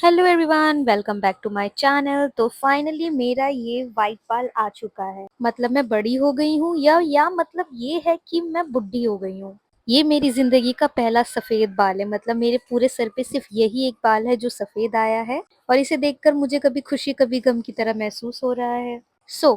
Hello everyone, welcome back to my channel. तो finally मेरा ये वाइट बाल आ चुका है। मतलब मैं बड़ी हो गई हूँ या मतलब ये है कि मैं बुढ़ी हो गई हूँ। ये मेरी जिंदगी का पहला सफेद बाल है। मतलब मेरे पूरे सर पे सिर्फ यही एक बाल है जो सफेद आया है, और इसे देखकर मुझे कभी खुशी कभी गम की तरह महसूस हो रहा है।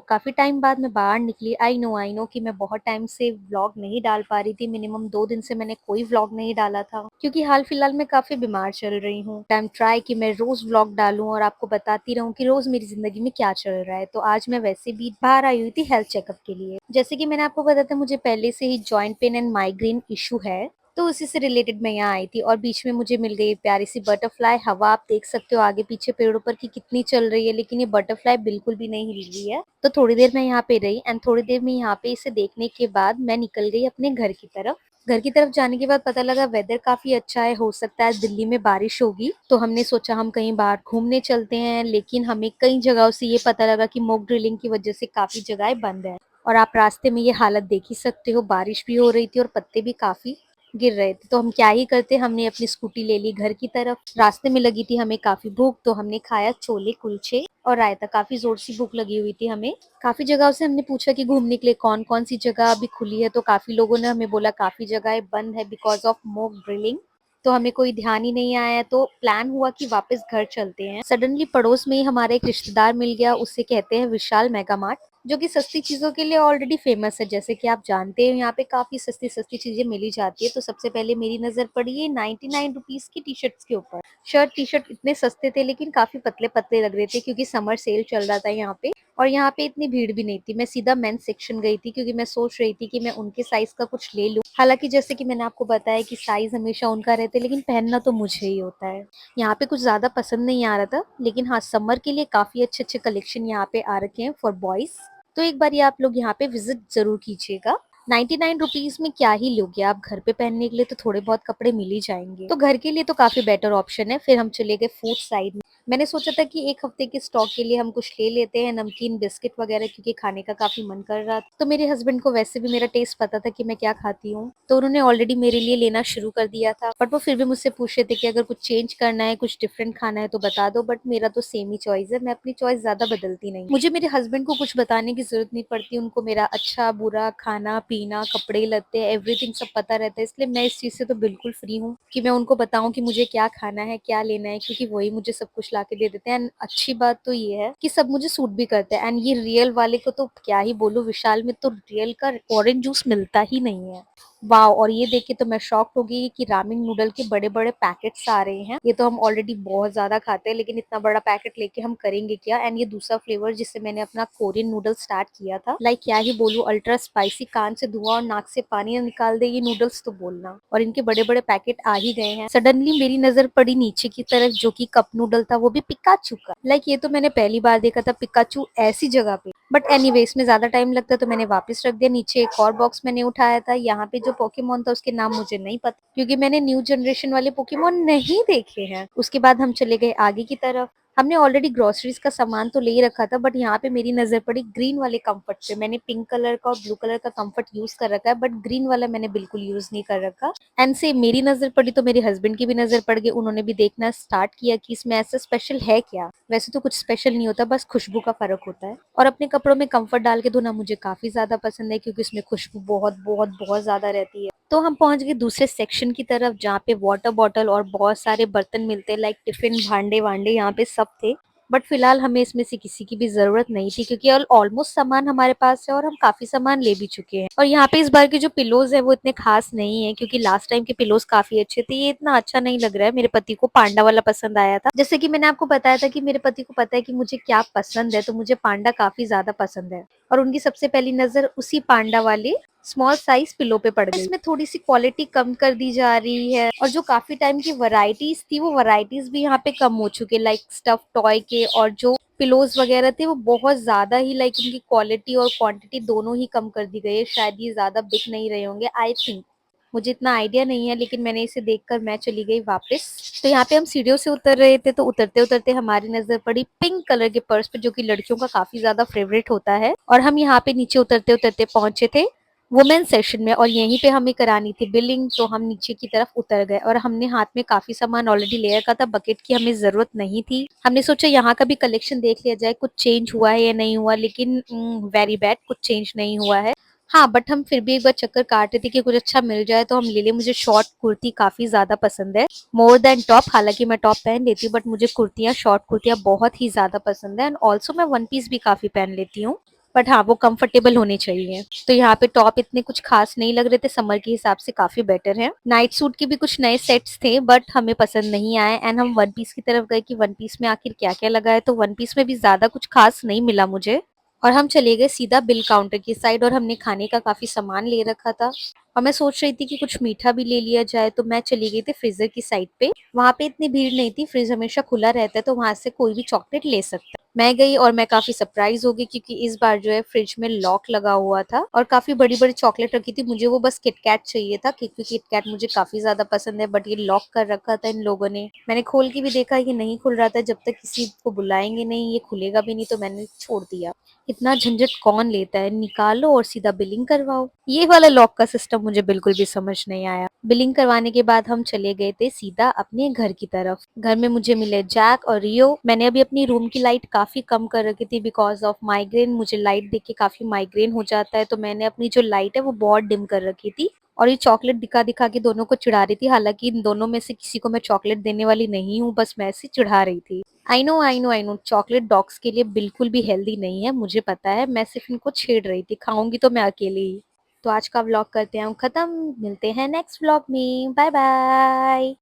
काफी टाइम बाद मैं बाहर निकली। आई नो कि मैं बहुत टाइम से व्लॉग नहीं डाल पा रही थी। मिनिमम 2 दिन से मैंने कोई व्लॉग नहीं डाला था, क्योंकि हाल फिलहाल मैं काफी बीमार चल रही हूँ। टाइम ट्राई कि मैं रोज व्लॉग डालूं और आपको बताती रहूं कि रोज मेरी जिंदगी में क्या चल रहा है। तो आज मैं वैसे भी बाहर आई हुई थी हेल्थ चेकअप के लिए। जैसे कि मैंने आपको बताया था, मुझे पहले से ही joint pain and migraine issue है, तो उसी से रिलेटेड मैं यहाँ आई थी। और बीच में मुझे मिल गई प्यारी सी बटरफ्लाई। हवा आप देख सकते हो आगे पीछे पेड़ों पर की कितनी चल रही है, लेकिन ये बटरफ्लाई बिल्कुल भी नहीं हिल रही है। तो थोड़ी देर मैं यहाँ पे रही, एंड थोड़ी देर में यहाँ पे इसे देखने के बाद मैं निकल गई अपने घर की तरफ। घर की तरफ जाने के बाद पता लगा वेदर काफी अच्छा है, हो सकता है दिल्ली में बारिश होगी। तो हमने सोचा हम कहीं बाहर घूमने चलते हैं, लेकिन हमें कई जगहों से ये पता लगा कि मॉक ड्रिलिंग की वजह से काफी जगहें बंद है। और आप रास्ते में ये हालत देख ही सकते हो, बारिश भी हो रही थी और पत्ते भी काफी गिर रहे थे। तो हम क्या ही करते, हमने अपनी स्कूटी ले ली घर की तरफ। रास्ते में लगी थी हमें काफी भूख, तो हमने खाया छोले कुलचे और रायता। काफी जोर सी भूख लगी हुई थी हमें। काफी जगहों से हमने पूछा कि घूमने के लिए कौन कौन सी जगह अभी खुली है, तो काफी लोगों ने हमें बोला काफी जगह बंद है बिकॉज ऑफ स्मोक ड्रिलिंग। तो हमें कोई ध्यान ही नहीं आया, तो प्लान हुआ कि वापस घर चलते हैं। सडनली पड़ोस में ही हमारा एक रिश्तेदार मिल गया, उसे कहते हैं विशाल मेगा मार्ट, जो कि सस्ती चीजों के लिए ऑलरेडी फेमस है। जैसे कि आप जानते हो यहाँ पे काफी सस्ती सस्ती चीजें मिली जाती है। तो सबसे पहले मेरी नजर पड़ी है 99 रुपीज की टी शर्ट्स के ऊपर। शर्ट टी शर्ट इतने सस्ते थे, लेकिन काफी पतले पतले लग रहे थे, क्योंकि समर सेल चल रहा था यहाँ पे। और यहाँ पे इतनी भीड़ भी नहीं थी। मैं सीधा मेंस सेक्शन गई थी, क्योंकि मैं सोच रही थी कि मैं उनके साइज का कुछ ले लूं। हालांकि जैसे कि मैंने आपको बताया कि साइज हमेशा उनका रहता है, लेकिन पहनना तो मुझे ही होता है। यहाँ पे कुछ ज्यादा पसंद नहीं आ रहा था, लेकिन हाँ, समर के लिए काफी अच्छे अच्छे कलेक्शन यहाँ पे आ रखे हैं फॉर बॉयज। तो एक बार ये आप लोग यहाँ पे विजिट जरूर कीजिएगा। 99 रुपीज में क्या ही लोगे आप, घर पे पहनने के लिए तो थोड़े बहुत कपड़े मिल ही जाएंगे। तो घर के लिए तो काफी बेटर ऑप्शन है। फिर हम चले गए फूड साइड में। मैंने सोचा था कि एक हफ्ते के स्टॉक के लिए हम कुछ ले लेते हैं, नमकीन बिस्किट वगैरह, क्योंकि खाने का काफी मन कर रहा था। तो मेरे हस्बैंड को वैसे भी मेरा टेस्ट पता था कि मैं क्या खाती हूँ, तो उन्होंने ऑलरेडी मेरे लिए लेना शुरू कर दिया था। बट वो फिर भी मुझसे पूछ रहे थे कि अगर कुछ चेंज करना है, कुछ डिफरेंट खाना है तो बता दो। बट मेरा तो सेम ही चॉइस है, मैं अपनी चॉइस ज्यादा बदलती नहीं। मुझे मेरे हस्बैंड को कुछ बताने की जरूरत नहीं पड़ती, उनको मेरा अच्छा बुरा खाना पीना कपड़े लत्ते एवरीथिंग सब पता रहता है। इसलिए मैं इस चीज से तो बिल्कुल फ्री हूँ कि मैं उनको बताऊं कि मुझे क्या खाना है क्या लेना है, क्योंकि वही मुझे सब कुछ ला के दे देते हैं। एंड अच्छी बात तो ये है कि सब मुझे सूट भी करते हैं। एंड ये रियल वाले को तो क्या ही बोलूं, विशाल में तो रियल का ऑरेंज जूस मिलता ही नहीं है। वाह! और ये देख के तो मैं शॉक्ड हो गई कि रामेन नूडल के बड़े बड़े पैकेट्स आ रहे हैं। ये तो हम ऑलरेडी बहुत ज्यादा खाते हैं, लेकिन इतना बड़ा पैकेट लेके हम करेंगे क्या। एंड ये दूसरा फ्लेवर जिससे मैंने अपना कोरियन नूडल स्टार्ट किया था, लाइक क्या ही बोलूं, अल्ट्रा स्पाइसी, कान से धुआं और नाक से पानी निकाल दे ये नूडल्स तो बोलना। और इनके बड़े बड़े पैकेट आ ही गए हैं। सडनली मेरी नजर पड़ी नीचे की तरफ, जो कि कप नूडल था, वो भी पिकाचू का। लाइक ये तो मैंने पहली बार देखा था पिकाचू ऐसी जगह पे। बट एनीवे इसमें ज्यादा टाइम लगता है, तो मैंने वापस रख दिया। नीचे एक और बॉक्स मैंने उठाया था, यहाँ पे जो पोकेमोन था उसके नाम मुझे नहीं पता, क्योंकि मैंने न्यू जनरेशन वाले पोकेमोन नहीं देखे हैं। उसके बाद हम चले गए आगे की तरफ। हमने ऑलरेडी ग्रोसरीज का सामान तो ले ही रखा था, बट यहाँ पे मेरी नजर पड़ी ग्रीन वाले कंफर्ट पे। मैंने पिंक कलर का और ब्लू कलर का कंफर्ट यूज कर रखा है, बट ग्रीन वाला मैंने बिल्कुल यूज नहीं कर रखा। एंड से मेरी नजर पड़ी तो मेरे हस्बैंड की भी नजर पड़ गई। उन्होंने भी देखना स्टार्ट किया कि इसमें ऐसा स्पेशल है क्या। वैसे तो कुछ स्पेशल नहीं होता, बस खुशबू का फर्क होता है। और अपने कपड़ों में कंफर्ट डाल के धोना मुझे काफी ज्यादा पसंद है, क्योंकि उसमें खुशबू बहुत बहुत बहुत ज्यादा रहती है। तो हम पहुंच गए दूसरे सेक्शन की तरफ, जहाँ पे वाटर बॉटल और बहुत सारे बर्तन मिलते हैं, लाइक टिफिन भांडे वांडे यहाँ पे सब थे। बट फिलहाल हमें इसमें से किसी की भी जरूरत नहीं थी, क्योंकि ऑलमोस्ट सामान हमारे पास है और हम काफी सामान ले भी चुके हैं। और यहाँ पे इस बार के जो पिलोज है वो इतने खास नहीं है, क्योंकि लास्ट टाइम के पिलोज काफी अच्छे थे। ये इतना अच्छा नहीं लग रहा है। मेरे पति को पांडा वाला पसंद आया था। जैसे कि मैंने आपको बताया था कि मेरे पति को पता है कि मुझे क्या पसंद है, तो मुझे पांडा काफी ज्यादा पसंद है। और उनकी सबसे पहली नजर उसी पांडा वाले स्मॉल साइज पिलो पे पड़ गई। इसमें थोड़ी सी क्वालिटी कम कर दी जा रही है, और जो काफी टाइम की वैरायटीज थी वो वैरायटीज भी यहाँ पे कम हो चुके, लाइक स्टफ टॉय के। और जो पिलोज वगैरह थे वो बहुत ज्यादा ही, लाइक उनकी क्वालिटी और क्वांटिटी दोनों ही कम कर दी गई है। शायद ये ज्यादा बिक नहीं रहे होंगे, आई थिंक। मुझे इतना आइडिया नहीं है, लेकिन मैंने इसे देखकर मैं चली गई वापस। तो यहाँ पे हम सीढ़ियों से उतर रहे थे, तो उतरते उतरते हमारी नजर पड़ी पिंक कलर के पर्स पे, जो कि लड़कियों का काफी ज्यादा फेवरेट होता है। और हम यहाँ पे नीचे उतरते उतरते पहुंचे थे वुमेन सेशन में, और यहीं पे हमें करानी थी बिलिंग। तो हम नीचे की तरफ उतर गए और हमने हाथ में काफी सामान ऑलरेडी ले रखा था, बकेट की हमें जरूरत नहीं थी। हमने सोचा यहाँ का भी कलेक्शन देख लिया जाए, कुछ चेंज हुआ है या नहीं हुआ, लेकिन वेरी बैड, कुछ चेंज नहीं हुआ है। हाँ, बट हम फिर भी एक बार चक्कर काट रहे थे कि कुछ अच्छा मिल जाए तो हम ले ले। मुझे शॉर्ट कुर्ती काफी ज्यादा पसंद है, मोर देन टॉप। हालांकि मैं टॉप पहन लेती हूँ, बट मुझे कुर्तियां, शॉर्ट कुर्तियां बहुत ही ज्यादा पसंद है। एंड ऑल्सो मैं वन पीस भी काफी पहन लेती हूँ, बट हाँ, वो कंफर्टेबल होने चाहिए। तो यहाँ पे टॉप इतने कुछ खास नहीं लग रहे थे, समर के हिसाब से काफी बेटर है। नाइट सूट के भी कुछ नए सेट्स थे, बट हमें पसंद नहीं आए। एंड हम वन पीस की तरफ गए कि वन पीस में आखिर क्या क्या लगा है, तो वन पीस में भी ज्यादा कुछ खास नहीं मिला मुझे। और हम चले गए सीधा बिल काउंटर की साइड, और हमने खाने का काफी सामान ले रखा था। और मैं सोच रही थी कि कुछ मीठा भी ले लिया जाए, तो मैं चली गई थी फ्रीजर की साइड पे। वहां पे इतनी भीड़ नहीं थी, फ्रिज हमेशा खुला रहता है, तो वहां से कोई भी चॉकलेट ले सकता है। मैं गई और मैं काफी सरप्राइज हो गई, क्योंकि इस बार जो है फ्रिज में लॉक लगा हुआ था और काफी बड़ी बड़ी चॉकलेट रखी थी। मुझे वो बस किटकैट चाहिए था, क्योंकि किटकैट मुझे काफी ज्यादा पसंद है, बट ये लॉक कर रखा था इन लोगों ने। मैंने खोल के भी देखा, ये नहीं खुल रहा था। जब तक किसी को बुलाएंगे नहीं ये खुलेगा भी नहीं, तो मैंने छोड़ दिया। इतना झंझट कौन लेता है, निकालो और सीधा बिलिंग करवाओ। ये वाला लॉक का सिस्टम मुझे बिल्कुल भी समझ नहीं आया। बिलिंग करवाने के बाद हम चले गए थे सीधा अपने घर की तरफ। घर में मुझे मिले जैक और रियो। मैंने अभी अपनी रूम की लाइट काफी कम कर रखी थी बिकॉज ऑफ माइग्रेन। मुझे लाइट देख के काफी माइग्रेन हो जाता है, तो मैंने अपनी जो लाइट है वो बहुत डिम कर रखी थी। और ये चॉकलेट दिखा दिखा के दोनों को चिढ़ा रही थी। हालांकि इन दोनों में से किसी को मैं चॉकलेट देने वाली नहीं हूँ, बस मैं ऐसे चिढ़ा रही थी। I know, I know, I know, chocolate dogs के लिए बिल्कुल भी हेल्दी नहीं है, मुझे पता है। मैं सिर्फ इनको छेड़ रही थी, खाऊंगी तो मैं अकेले ही। तो आज का व्लॉग करते हैं हम खत्म। मिलते हैं नेक्स्ट व्लॉग में। Bye bye.